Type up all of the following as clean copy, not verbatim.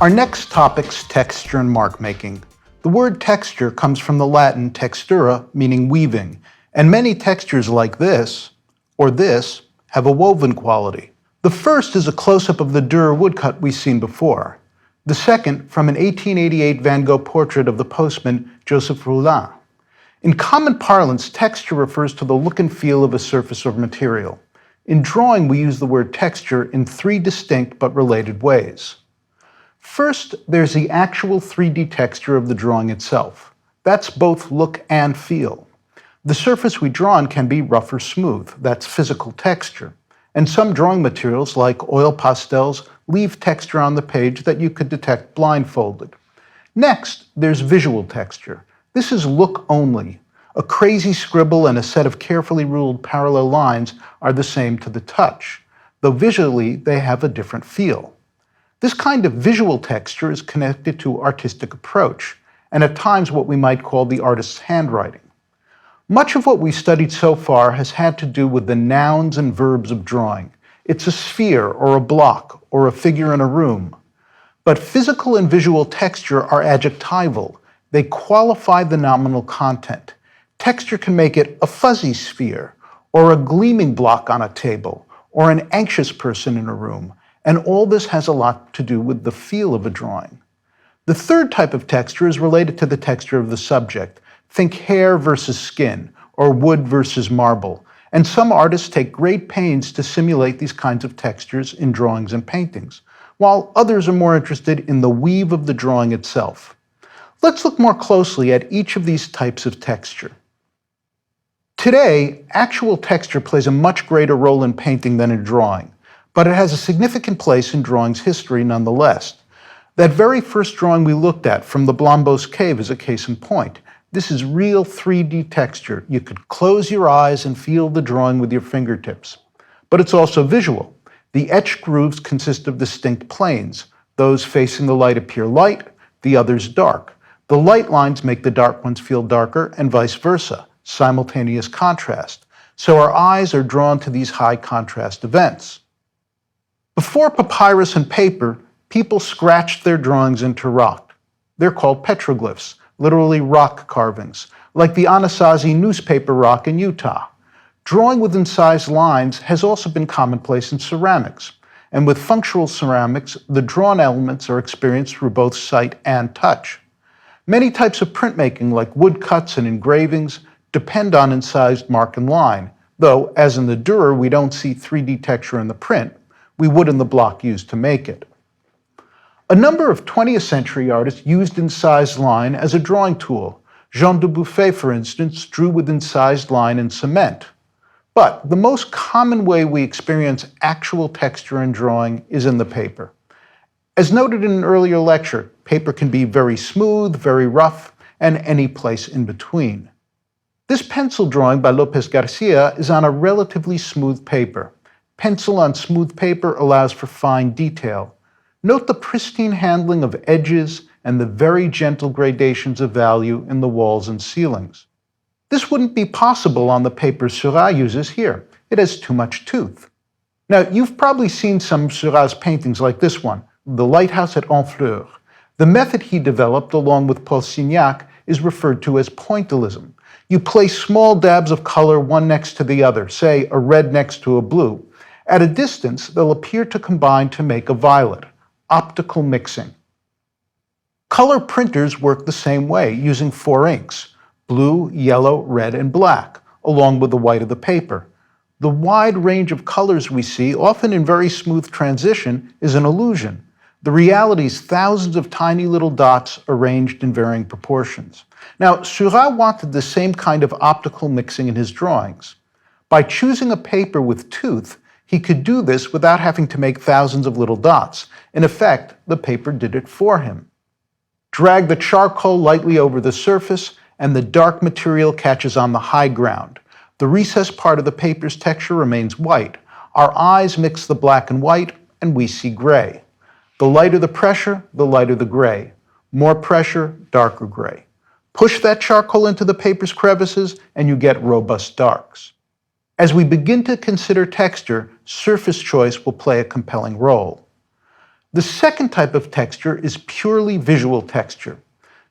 Our next topic's texture and mark making. The word texture comes from the Latin textura, meaning weaving, and many textures like this, or this, have a woven quality. The first is a close-up of the Dürer woodcut we've seen before. The second, from an 1888 Van Gogh portrait of the postman Joseph Roulin. In common parlance, texture refers to the look and feel of a surface or material. In drawing, we use the word texture in three distinct but related ways. First, there's the actual 3D texture of the drawing itself. That's both look and feel. The surface we draw on can be rough or smooth. That's physical texture. And some drawing materials, like oil pastels, leave texture on the page that you could detect blindfolded. Next, there's visual texture. This is look only. A crazy scribble and a set of carefully ruled parallel lines are the same to the touch, though visually they have a different feel. This kind of visual texture is connected to artistic approach, and at times what we might call the artist's handwriting. Much of what we've studied so far has had to do with the nouns and verbs of drawing. It's a sphere or a block or a figure in a room. But physical and visual texture are adjectival. They qualify the nominal content. Texture can make it a fuzzy sphere, or a gleaming block on a table, or an anxious person in a room, and all this has a lot to do with the feel of a drawing. The third type of texture is related to the texture of the subject. Think hair versus skin, or wood versus marble, and some artists take great pains to simulate these kinds of textures in drawings and paintings, while others are more interested in the weave of the drawing itself. Let's look more closely at each of these types of texture. Today, actual texture plays a much greater role in painting than in drawing, but it has a significant place in drawing's history nonetheless. That very first drawing we looked at from the Blombos cave is a case in point. This is real 3D texture. You could close your eyes and feel the drawing with your fingertips. But it's also visual. The etched grooves consist of distinct planes. Those facing the light appear light, the others dark. The light lines make the dark ones feel darker, and vice versa, simultaneous contrast. So our eyes are drawn to these high contrast events. Before papyrus and paper, people scratched their drawings into rock. They're called petroglyphs, literally rock carvings, like the Anasazi newspaper rock in Utah. Drawing with incised lines has also been commonplace in ceramics. And with functional ceramics, the drawn elements are experienced through both sight and touch. Many types of printmaking, like woodcuts and engravings, depend on incised mark and line, though, as in the Dürer, we don't see 3D texture in the print. We would in the block used to make it. A number of 20th century artists used incised line as a drawing tool. Jean Dubuffet, for instance, drew with incised line in cement. But the most common way we experience actual texture in drawing is in the paper. As noted in an earlier lecture, paper can be very smooth, very rough, and any place in between. This pencil drawing by Lopez Garcia is on a relatively smooth paper. Pencil on smooth paper allows for fine detail. Note the pristine handling of edges and the very gentle gradations of value in the walls and ceilings. This wouldn't be possible on the paper Seurat uses here. It has too much tooth. Now, you've probably seen some of Seurat's paintings like this one, The Lighthouse at Honfleur. The method he developed, along with Paul Signac, is referred to as pointillism. You place small dabs of color one next to the other, say a red next to a blue. At a distance, they'll appear to combine to make a violet. Optical mixing. Color printers work the same way, using 4 inks: blue, yellow, red, and black, along with the white of the paper. The wide range of colors we see, often in very smooth transition, is an illusion. The reality is thousands of tiny little dots arranged in varying proportions. Now, Seurat wanted the same kind of optical mixing in his drawings. By choosing a paper with tooth, he could do this without having to make thousands of little dots. In effect, the paper did it for him. Drag the charcoal lightly over the surface, and the dark material catches on the high ground. The recessed part of the paper's texture remains white. Our eyes mix the black and white, and we see gray. The lighter the pressure, the lighter the gray. More pressure, darker gray. Push that charcoal into the paper's crevices, and you get robust darks. As we begin to consider texture, surface choice will play a compelling role. The second type of texture is purely visual texture.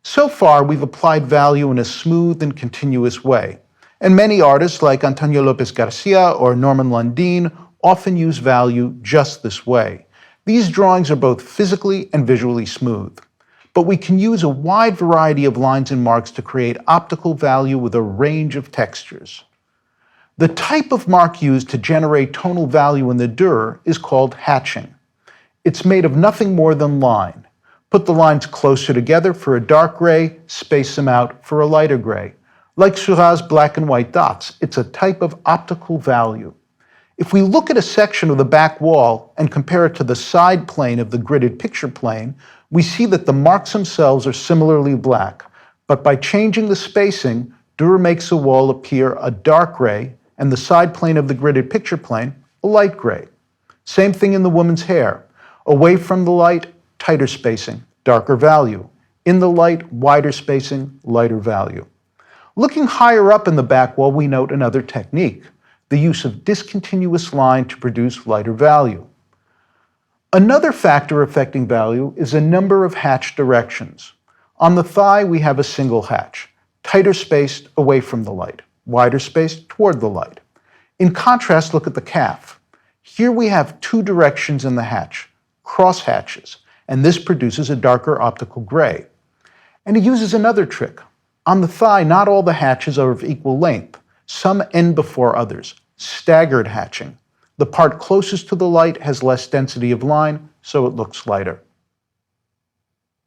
So far, we've applied value in a smooth and continuous way, and many artists like Antonio Lopez Garcia or Norman Lundin often use value just this way. These drawings are both physically and visually smooth. But we can use a wide variety of lines and marks to create optical value with a range of textures. The type of mark used to generate tonal value in the dur is called hatching. It's made of nothing more than line. Put the lines closer together for a dark gray, space them out for a lighter gray. Like Seurat's black and white dots, it's a type of optical value. If we look at a section of the back wall and compare it to the side plane of the gridded picture plane, we see that the marks themselves are similarly black, but by changing the spacing, Dürer makes the wall appear a dark gray and the side plane of the gridded picture plane a light gray. Same thing in the woman's hair. Away from the light, tighter spacing, darker value. In the light, wider spacing, lighter value. Looking higher up in the back wall, we note another technique, the use of discontinuous line to produce lighter value. Another factor affecting value is the number of hatch directions. On the thigh, we have a single hatch, tighter spaced away from the light, wider spaced toward the light. In contrast, look at the calf. Here we have two directions in the hatch, cross hatches, and this produces a darker optical gray. And he uses another trick. On the thigh, not all the hatches are of equal length. Some end before others, staggered hatching. The part closest to the light has less density of line, so it looks lighter.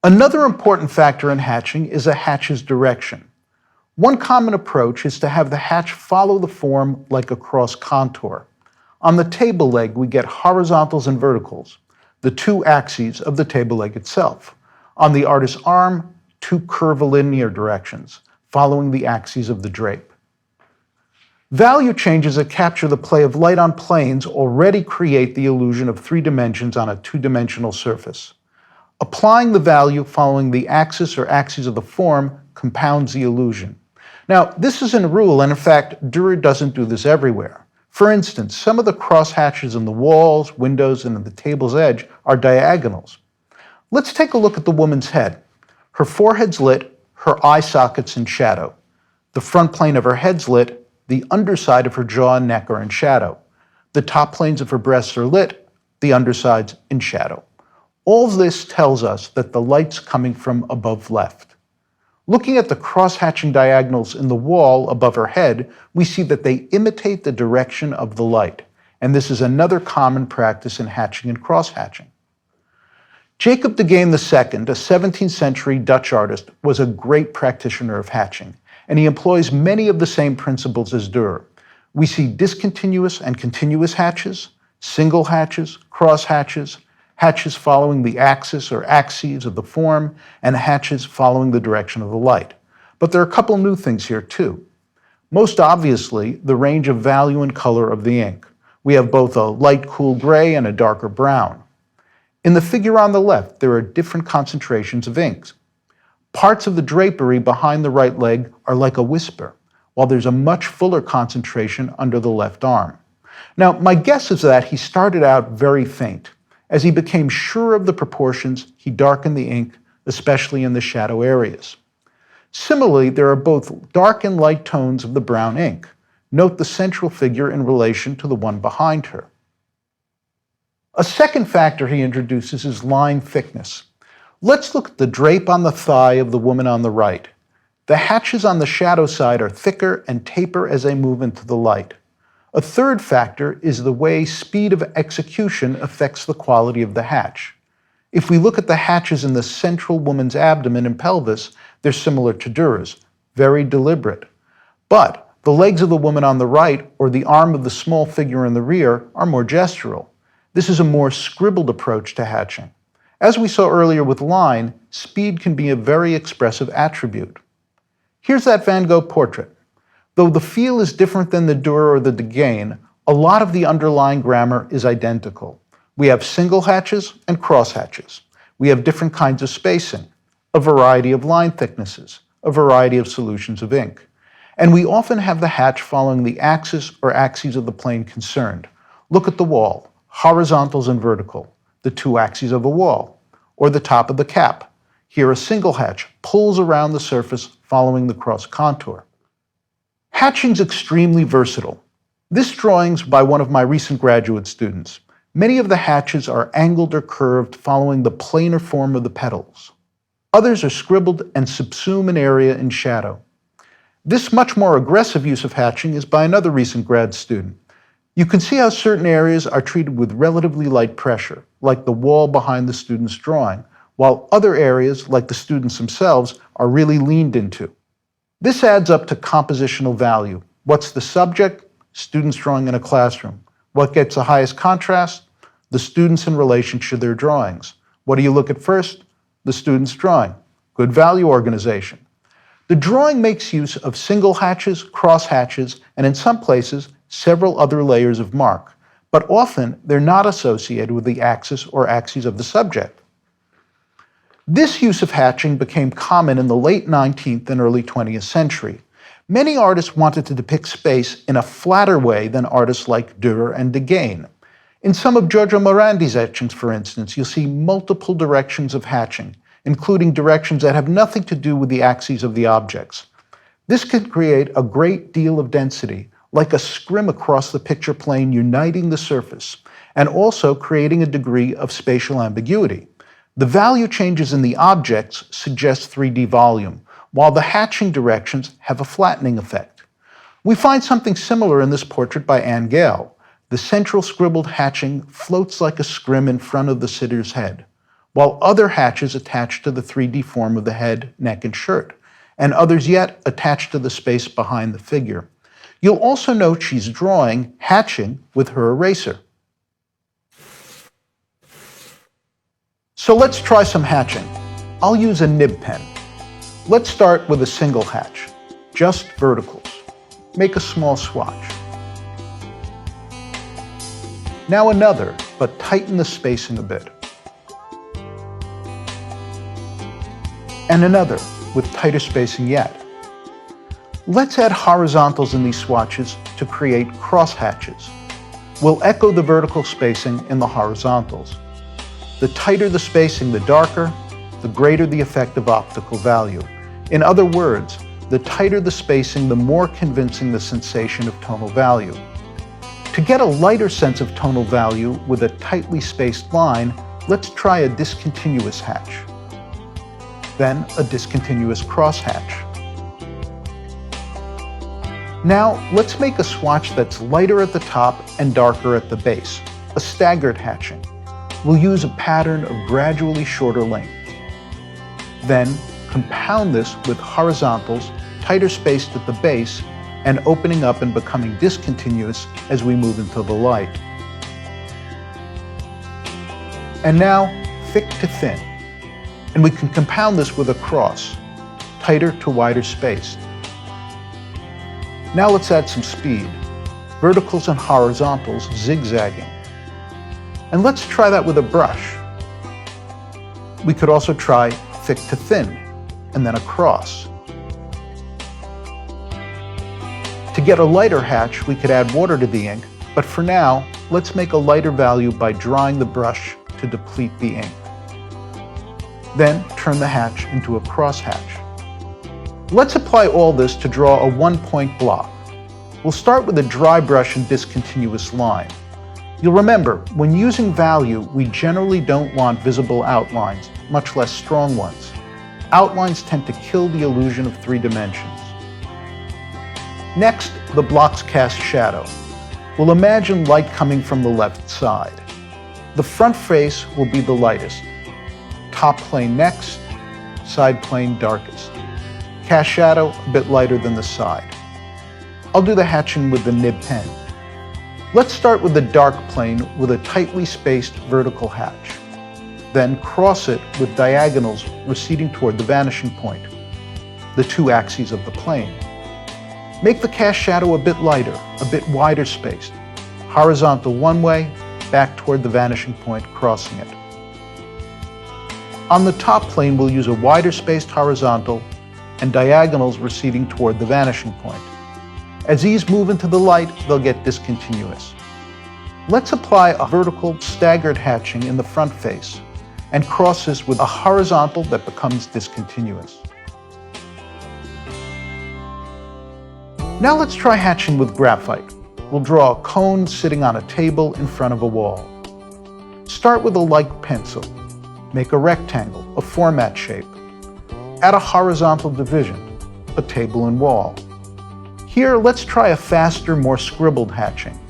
Another important factor in hatching is a hatch's direction. One common approach is to have the hatch follow the form like a cross contour. On the table leg, we get horizontals and verticals, the two axes of the table leg itself. On the artist's arm, two curvilinear directions, following the axes of the drape. Value changes that capture the play of light on planes already create the illusion of 3 dimensions on a 2-dimensional surface. Applying the value following the axis or axes of the form compounds the illusion. Now, this isn't a rule, and in fact, Dürer doesn't do this everywhere. For instance, some of the cross hatches in the walls, windows, and at the table's edge are diagonals. Let's take a look at the woman's head. Her forehead's lit, her eye sockets in shadow. The front plane of her head's lit, the underside of her jaw and neck are in shadow. The top planes of her breasts are lit, the underside's in shadow. All of this tells us that the light's coming from above left. Looking at the cross-hatching diagonals in the wall above her head, we see that they imitate the direction of the light, and this is another common practice in hatching and cross-hatching. Jacob de Game II, a 17th century Dutch artist, was a great practitioner of hatching, and he employs many of the same principles as Dürer. We see discontinuous and continuous hatches, single hatches, cross hatches, hatches following the axis or axes of the form, and hatches following the direction of the light. But there are a couple new things here too. Most obviously, the range of value and color of the ink. We have both a light cool gray and a darker brown. In the figure on the left, there are different concentrations of inks. Parts of the drapery behind the right leg are like a whisper, while there's a much fuller concentration under the left arm. Now, my guess is that he started out very faint. As he became sure of the proportions, he darkened the ink, especially in the shadow areas. Similarly, there are both dark and light tones of the brown ink. Note the central figure in relation to the one behind her. A second factor he introduces is line thickness. Let's look at the drape on the thigh of the woman on the right. The hatches on the shadow side are thicker and taper as they move into the light. A third factor is the way speed of execution affects the quality of the hatch. If we look at the hatches in the central woman's abdomen and pelvis, they're similar to Dürer's, very deliberate. But the legs of the woman on the right or the arm of the small figure in the rear are more gestural. This is a more scribbled approach to hatching. As we saw earlier with line, speed can be a very expressive attribute. Here's that Van Gogh portrait. Though the feel is different than the Dürer or the Degain, a lot of the underlying grammar is identical. We have single hatches and cross hatches. We have different kinds of spacing, a variety of line thicknesses, a variety of solutions of ink. And we often have the hatch following the axis or axes of the plane concerned. Look at the wall, horizontals and vertical. the two axes of a wall, or the top of the cap. Here a single hatch pulls around the surface following the cross contour. Hatching's extremely versatile. This drawing's by one of my recent graduate students. Many of the hatches are angled or curved following the planar form of the petals. Others are scribbled and subsume an area in shadow. This much more aggressive use of hatching is by another recent grad student. You can see how certain areas are treated with relatively light pressure, like the wall behind the student's drawing, while other areas, like the students themselves, are really leaned into. This adds up to compositional value. What's the subject? Students drawing in a classroom. What gets the highest contrast? The students in relation to their drawings. What do you look at first? The student's drawing. Good value organization. The drawing makes use of single hatches, cross hatches, and in some places, several other layers of mark, but often they're not associated with the axis or axes of the subject. This use of hatching became common in the late 19th and early 20th century. Many artists wanted to depict space in a flatter way than artists like Dürer and Degaine. In some of Giorgio Morandi's etchings, for instance, you'll see multiple directions of hatching, including directions that have nothing to do with the axes of the objects. This can create a great deal of density, like a scrim across the picture plane uniting the surface, and also creating a degree of spatial ambiguity. The value changes in the objects suggest 3D volume, while the hatching directions have a flattening effect. We find something similar in this portrait by Anne Gale. The central scribbled hatching floats like a scrim in front of the sitter's head, while other hatches attach to the 3D form of the head, neck, and shirt, and others yet attach to the space behind the figure. You'll also note she's drawing hatching with her eraser. So let's try some hatching. I'll use a nib pen. Let's start with a single hatch, just verticals. Make a small swatch. Now another, but tighten the spacing a bit. And another, with tighter spacing yet. Let's add horizontals in these swatches to create cross hatches. We'll echo the vertical spacing in the horizontals. The tighter the spacing, the darker, the greater the effect of optical value. In other words, the tighter the spacing, the more convincing the sensation of tonal value. To get a lighter sense of tonal value with a tightly spaced line, let's try a discontinuous hatch. Then a discontinuous crosshatch. Now let's make a swatch that's lighter at the top and darker at the base, a staggered hatching. We'll use a pattern of gradually shorter lengths. Then compound this with horizontals, tighter spaced at the base, and opening up and becoming discontinuous as we move into the light. And now, thick to thin. And we can compound this with a cross, tighter to wider spaced. Now let's add some speed, verticals and horizontals zigzagging. And let's try that with a brush. We could also try thick to thin, and then a cross. To get a lighter hatch, we could add water to the ink, but for now, let's make a lighter value by drying the brush to deplete the ink. Then turn the hatch into a cross hatch. Let's apply all this to draw a one-point block. We'll start with a dry brush and discontinuous line. You'll remember, when using value, we generally don't want visible outlines, much less strong ones. Outlines tend to kill the illusion of 3 dimensions. Next, the blocks cast shadow. We'll imagine light coming from the left side. The front face will be the lightest. Top plane next, side plane darkest. Cast shadow a bit lighter than the side. I'll do the hatching with the nib pen. Let's start with the dark plane with a tightly spaced vertical hatch. Then cross it with diagonals receding toward the vanishing point, the 2 axes of the plane. Make the cast shadow a bit lighter, a bit wider spaced. Horizontal one way, back toward the vanishing point, crossing it. On the top plane, we'll use a wider spaced horizontal and diagonals receding toward the vanishing point. As these move into the light, they'll get discontinuous. Let's apply a vertical staggered hatching in the front face and cross this with a horizontal that becomes discontinuous. Now let's try hatching with graphite. We'll draw a cone sitting on a table in front of a wall. Start with a light pencil. Make a rectangle, a format shape. Add a horizontal division, a table and wall. Here, let's try a faster, more scribbled hatching.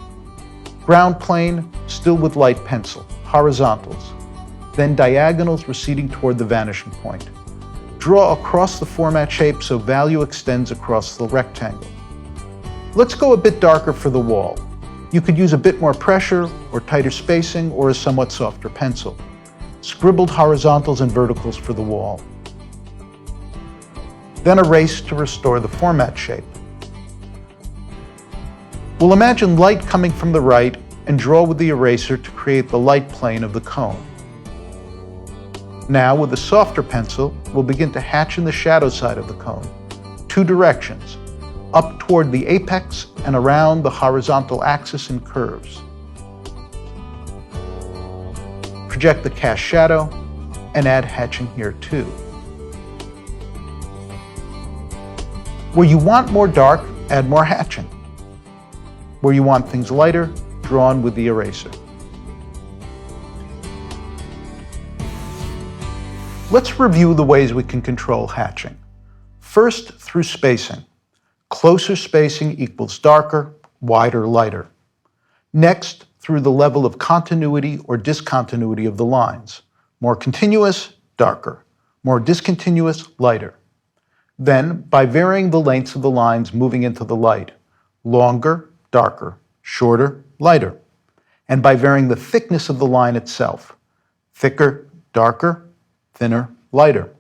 Ground plane, still with light pencil, horizontals. Then diagonals receding toward the vanishing point. Draw across the format shape so value extends across the rectangle. Let's go a bit darker for the wall. You could use a bit more pressure or tighter spacing or a somewhat softer pencil. Scribbled horizontals and verticals for the wall. Then erase to restore the format shape. We'll imagine light coming from the right and draw with the eraser to create the light plane of the cone. Now, with a softer pencil, we'll begin to hatch in the shadow side of the cone. Two directions, up toward the apex and around the horizontal axis in curves. Project the cast shadow and add hatching here too. Where you want more dark, add more hatching. Where you want things lighter, draw on with the eraser. Let's review the ways we can control hatching. First, through spacing. Closer spacing equals darker, wider, lighter. Next, through the level of continuity or discontinuity of the lines. More continuous, darker. More discontinuous, lighter. Then, by varying the lengths of the lines moving into the light. Longer, darker. Shorter, lighter. And by varying the thickness of the line itself. Thicker, darker. Thinner, lighter.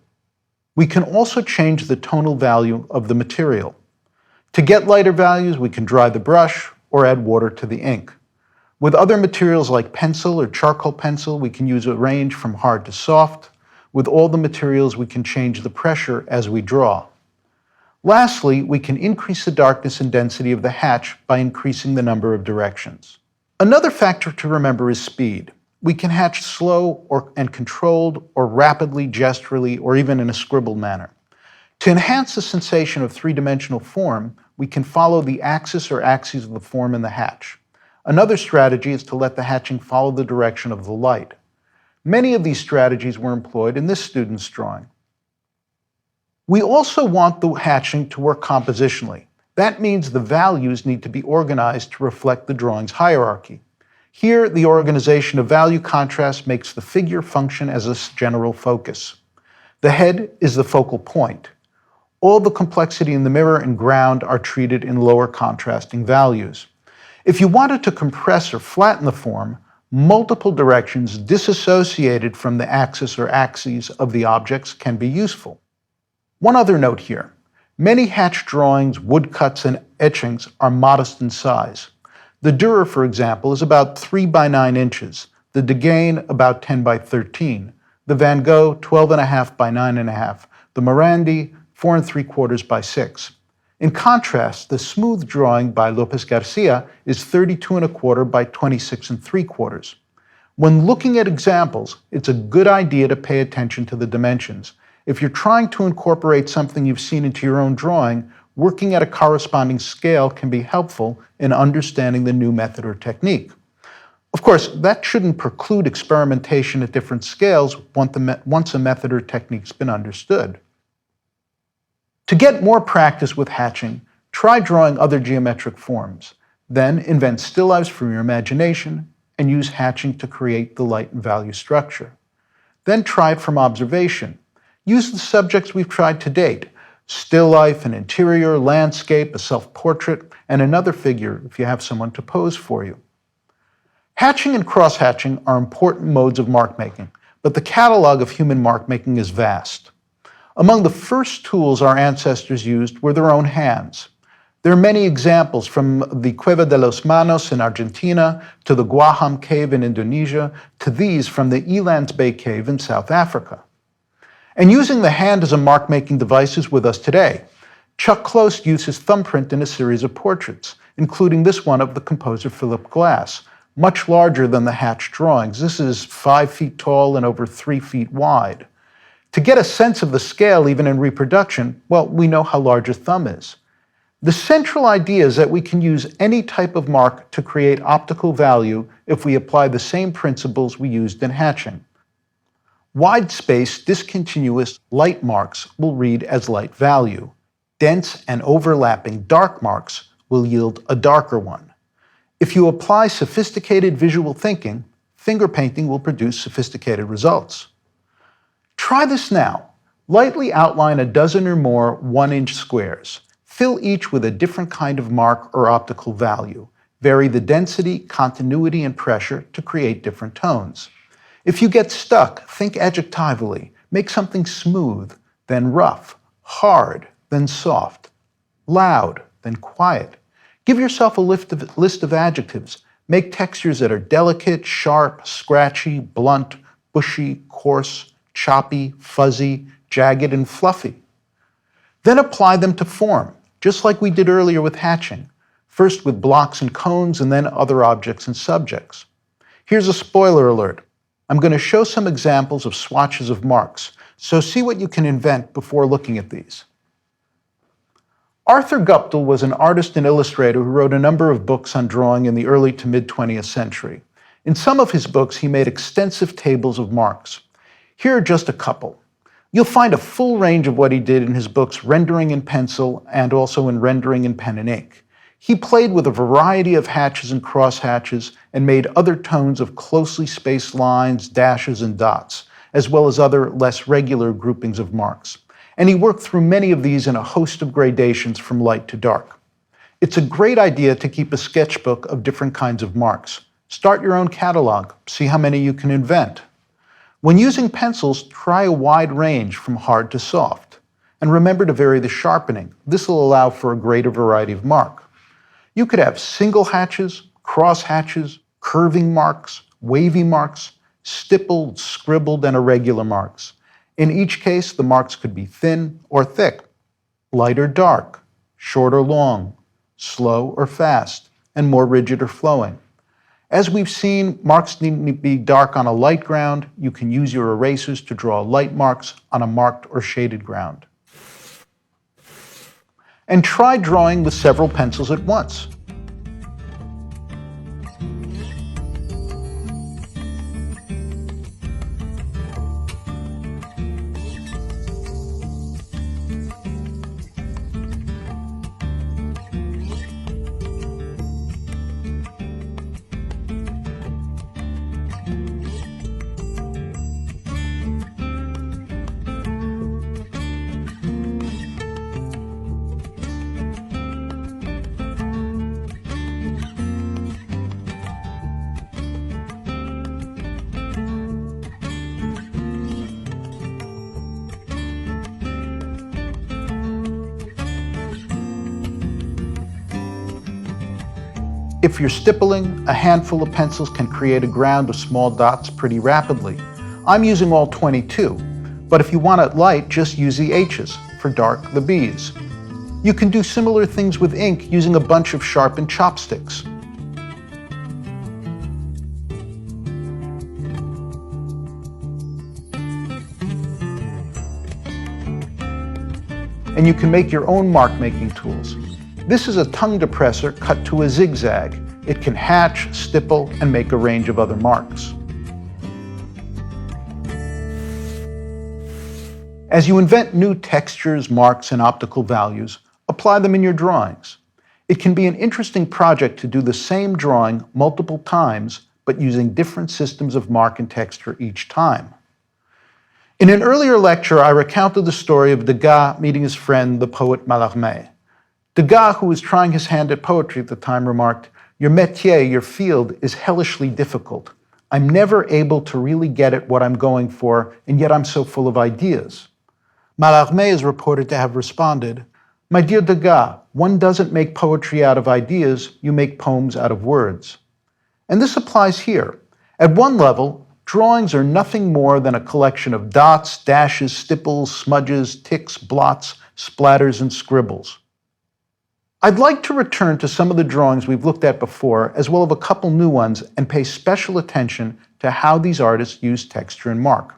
We can also change the tonal value of the material. To get lighter values, we can dry the brush or add water to the ink. With other materials like pencil or charcoal pencil, we can use a range from hard to soft. With all the materials, we can change the pressure as we draw. Lastly, we can increase the darkness and density of the hatch by increasing the number of directions. Another factor to remember is speed. We can hatch slow and controlled or rapidly, gesturally, or even in a scribbled manner. To enhance the sensation of three-dimensional form, we can follow the axis or axes of the form in the hatch. Another strategy is to let the hatching follow the direction of the light. Many of these strategies were employed in this student's drawing. We also want the hatching to work compositionally. That means the values need to be organized to reflect the drawing's hierarchy. Here, the organization of value contrast makes the figure function as a general focus. The head is the focal point. All the complexity in the mirror and ground are treated in lower contrasting values. If you wanted to compress or flatten the form, multiple directions disassociated from the axis or axes of the objects can be useful. One other note here. Many hatch drawings, woodcuts, and etchings are modest in size. The Dürer, for example, is about 3 by 9 inches, the Degain about 10 by 13, the Van Gogh 12.5 by 9.5, the Morandi 4 3/4 by 6. In contrast, the smooth drawing by Lopez Garcia is 32 1/4 by 26 3/4. When looking at examples, it's a good idea to pay attention to the dimensions. If you're trying to incorporate something you've seen into your own drawing, working at a corresponding scale can be helpful in understanding the new method or technique. Of course, that shouldn't preclude experimentation at different scales once a method or technique's been understood. To get more practice with hatching, try drawing other geometric forms. Then invent still lifes from your imagination and use hatching to create the light and value structure. Then try it from observation. Use the subjects we've tried to date: still life, an interior, landscape, a self-portrait, and another figure if you have someone to pose for you. Hatching and cross-hatching are important modes of mark-making, but the catalog of human mark-making is vast. Among the first tools our ancestors used were their own hands. There are many examples, from the Cueva de los Manos in Argentina to the Guaham Cave in Indonesia to these from the Elands Bay Cave in South Africa. And using the hand as a mark-making device is with us today. Chuck Close used his thumbprint in a series of portraits, including this one of the composer Philip Glass, much larger than the hatched drawings. This is 5 feet tall and over 3 feet wide. To get a sense of the scale, even in reproduction, well, we know how large a thumb is. The central idea is that we can use any type of mark to create optical value if we apply the same principles we used in hatching. Wide-space, discontinuous light marks will read as light value. Dense and overlapping dark marks will yield a darker one. If you apply sophisticated visual thinking, finger painting will produce sophisticated results. Try this now. Lightly outline a dozen or more 1-inch squares. Fill each with a different kind of mark or optical value. Vary the density, continuity, and pressure to create different tones. If you get stuck, think adjectively. Make something smooth, then rough, hard, then soft, loud, then quiet. Give yourself a list of adjectives. Make textures that are delicate, sharp, scratchy, blunt, bushy, coarse, choppy, fuzzy, jagged, and fluffy. Then apply them to form, just like we did earlier with hatching, first with blocks and cones and then other objects and subjects. Here's a spoiler alert. I'm going to show some examples of swatches of marks, so see what you can invent before looking at these. Arthur Guptill was an artist and illustrator who wrote a number of books on drawing in the early to mid-20th century. In some of his books, he made extensive tables of marks. Here are just a couple. You'll find a full range of what he did in his books Rendering in Pencil and also in Rendering in Pen and Ink. He played with a variety of hatches and crosshatches and made other tones of closely spaced lines, dashes, and dots, as well as other less regular groupings of marks. And he worked through many of these in a host of gradations from light to dark. It's a great idea to keep a sketchbook of different kinds of marks. Start your own catalog, see how many you can invent. When using pencils, try a wide range from hard to soft. And remember to vary the sharpening. This will allow for a greater variety of mark. You could have single hatches, cross hatches, curving marks, wavy marks, stippled, scribbled, and irregular marks. In each case, the marks could be thin or thick, light or dark, short or long, slow or fast, and more rigid or flowing. As we've seen, marks need to be dark on a light ground. You can use your erasers to draw light marks on a marked or shaded ground. And try drawing with several pencils at once. If you're stippling, a handful of pencils can create a ground of small dots pretty rapidly. I'm using all 22, but if you want it light, just use the H's, for dark, the B's. You can do similar things with ink using a bunch of sharpened chopsticks. And you can make your own mark-making tools. This is a tongue depressor cut to a zigzag. It can hatch, stipple, and make a range of other marks. As you invent new textures, marks, and optical values, apply them in your drawings. It can be an interesting project to do the same drawing multiple times, but using different systems of mark and texture each time. In an earlier lecture, I recounted the story of Degas meeting his friend, the poet Mallarmé. Degas, who was trying his hand at poetry at the time, remarked, "Your métier, your field, is hellishly difficult. I'm never able to really get at what I'm going for, and yet I'm so full of ideas." Mallarmé is reported to have responded, "My dear Degas, one doesn't make poetry out of ideas, you make poems out of words." And this applies here. At one level, drawings are nothing more than a collection of dots, dashes, stipples, smudges, ticks, blots, splatters, and scribbles. I'd like to return to some of the drawings we've looked at before, as well as a couple new ones, and pay special attention to how these artists use texture and mark.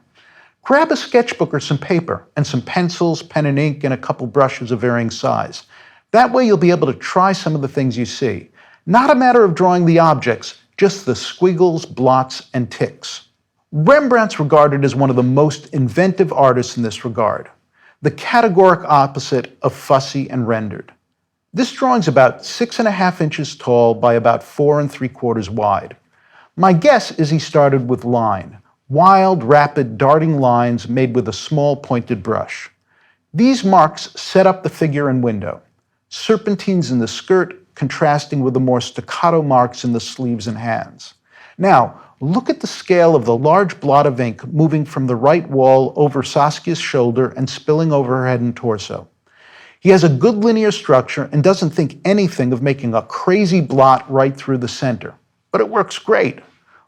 Grab a sketchbook or some paper, and some pencils, pen and ink, and a couple brushes of varying size. That way you'll be able to try some of the things you see. Not a matter of drawing the objects, just the squiggles, blots, and ticks. Rembrandt's regarded as one of the most inventive artists in this regard, the categoric opposite of fussy and rendered. This drawing's about 6.5 inches tall by about 4 3/4 wide. My guess is he started with line, wild, rapid, darting lines made with a small pointed brush. These marks set up the figure and window, serpentines in the skirt contrasting with the more staccato marks in the sleeves and hands. Now, look at the scale of the large blot of ink moving from the right wall over Saskia's shoulder and spilling over her head and torso. He has a good linear structure and doesn't think anything of making a crazy blot right through the center. But it works great.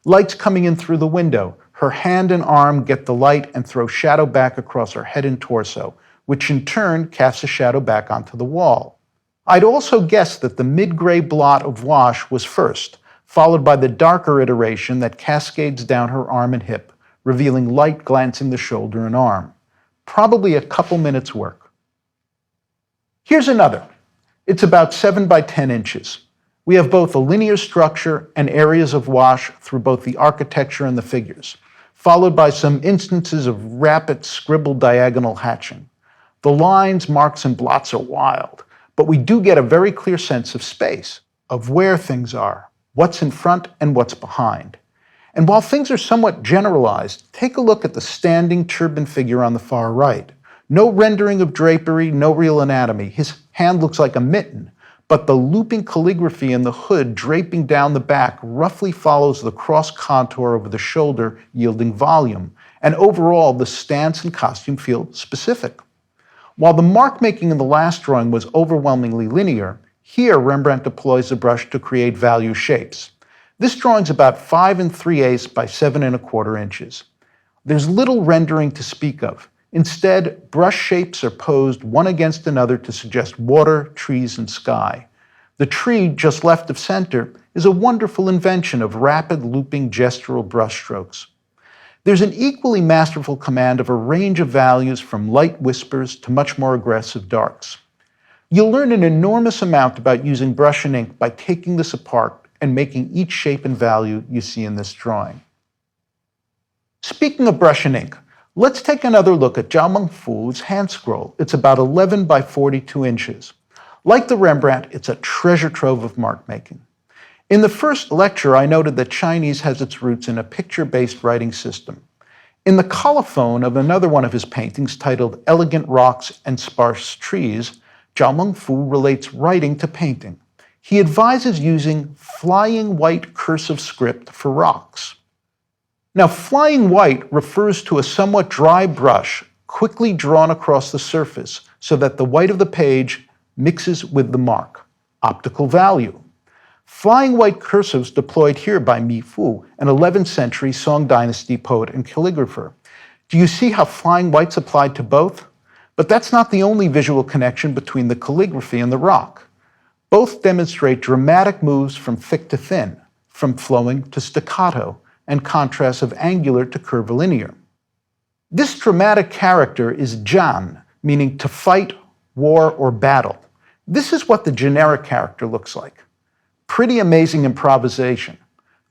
Light's coming in through the window. Her hand and arm get the light and throw shadow back across her head and torso, which in turn casts a shadow back onto the wall. I'd also guess that the mid-gray blot of wash was first, followed by the darker iteration that cascades down her arm and hip, revealing light glancing the shoulder and arm. Probably a couple minutes' work. Here's another. It's about 7 by 10 inches. We have both a linear structure and areas of wash through both the architecture and the figures, followed by some instances of rapid scribbled diagonal hatching. The lines, marks, and blots are wild, but we do get a very clear sense of space, of where things are, what's in front and what's behind. And while things are somewhat generalized, take a look at the standing turban figure on the far right. No rendering of drapery, no real anatomy. His hand looks like a mitten, but the looping calligraphy in the hood draping down the back roughly follows the cross contour over the shoulder, yielding volume. And overall, the stance and costume feel specific. While the mark making in the last drawing was overwhelmingly linear, here Rembrandt deploys the brush to create value shapes. This drawing's about 5 3/8 by 7 1/4 inches. There's little rendering to speak of. Instead, brush shapes are posed one against another to suggest water, trees, and sky. The tree just left of center is a wonderful invention of rapid looping gestural brushstrokes. There's an equally masterful command of a range of values from light whispers to much more aggressive darks. You'll learn an enormous amount about using brush and ink by taking this apart and making each shape and value you see in this drawing. Speaking of brush and ink, let's take another look at Zhao Mengfu's hand scroll. It's about 11 by 42 inches. Like the Rembrandt, it's a treasure trove of mark making. In the first lecture, I noted that Chinese has its roots in a picture-based writing system. In the colophon of another one of his paintings titled Elegant Rocks and Sparse Trees, Zhao Mengfu relates writing to painting. He advises using flying white cursive script for rocks. Now, flying white refers to a somewhat dry brush quickly drawn across the surface so that the white of the page mixes with the mark. Optical value. Flying white cursives deployed here by Mi Fu, an 11th century Song Dynasty poet and calligrapher. Do you see how flying white's applied to both? But that's not the only visual connection between the calligraphy and the rock. Both demonstrate dramatic moves from thick to thin, from flowing to staccato, and contrasts of angular to curvilinear. This dramatic character is Zhan, meaning to fight, war, or battle. This is what the generic character looks like. Pretty amazing improvisation.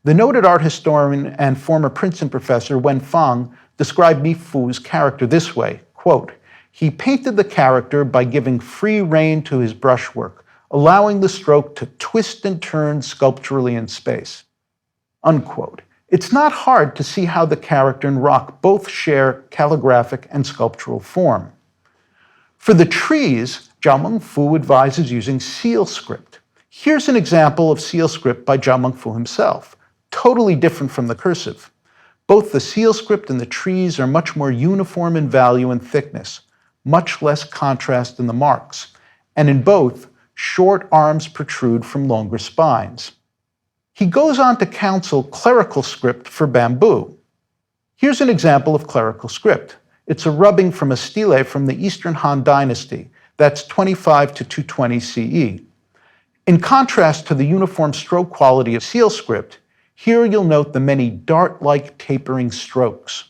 The noted art historian and former Princeton professor Wen Fang described Mi Fu's character this way, quote, "He painted the character by giving free rein to his brushwork, allowing the stroke to twist and turn sculpturally in space." Unquote. It's not hard to see how the character and rock both share calligraphic and sculptural form. For the trees, Zhao Mengfu advises using seal script. Here's an example of seal script by Zhao Mengfu himself, totally different from the cursive. Both the seal script and the trees are much more uniform in value and thickness, much less contrast in the marks, and in both, short arms protrude from longer spines. He goes on to counsel clerical script for bamboo. Here's an example of clerical script. It's a rubbing from a stele from the Eastern Han Dynasty. That's 25 to 220 CE. In contrast to the uniform stroke quality of seal script, here you'll note the many dart-like tapering strokes.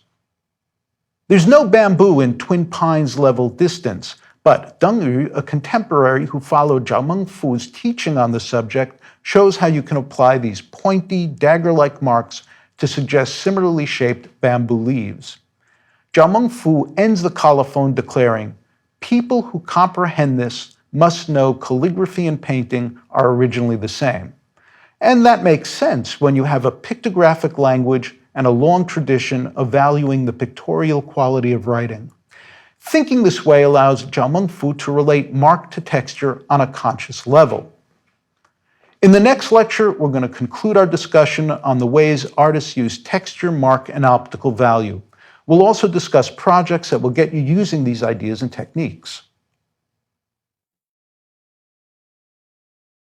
There's no bamboo in Twin Pines level distance, but Deng Yu, a contemporary who followed Zhao Fu's teaching on the subject, shows how you can apply these pointy, dagger-like marks to suggest similarly shaped bamboo leaves. Zhao Fu ends the colophon declaring, "People who comprehend this must know calligraphy and painting are originally the same." And that makes sense when you have a pictographic language and a long tradition of valuing the pictorial quality of writing. Thinking this way allows Zhao Fu to relate mark to texture on a conscious level. In the next lecture, we're going to conclude our discussion on the ways artists use texture, mark, and optical value. We'll also discuss projects that will get you using these ideas and techniques.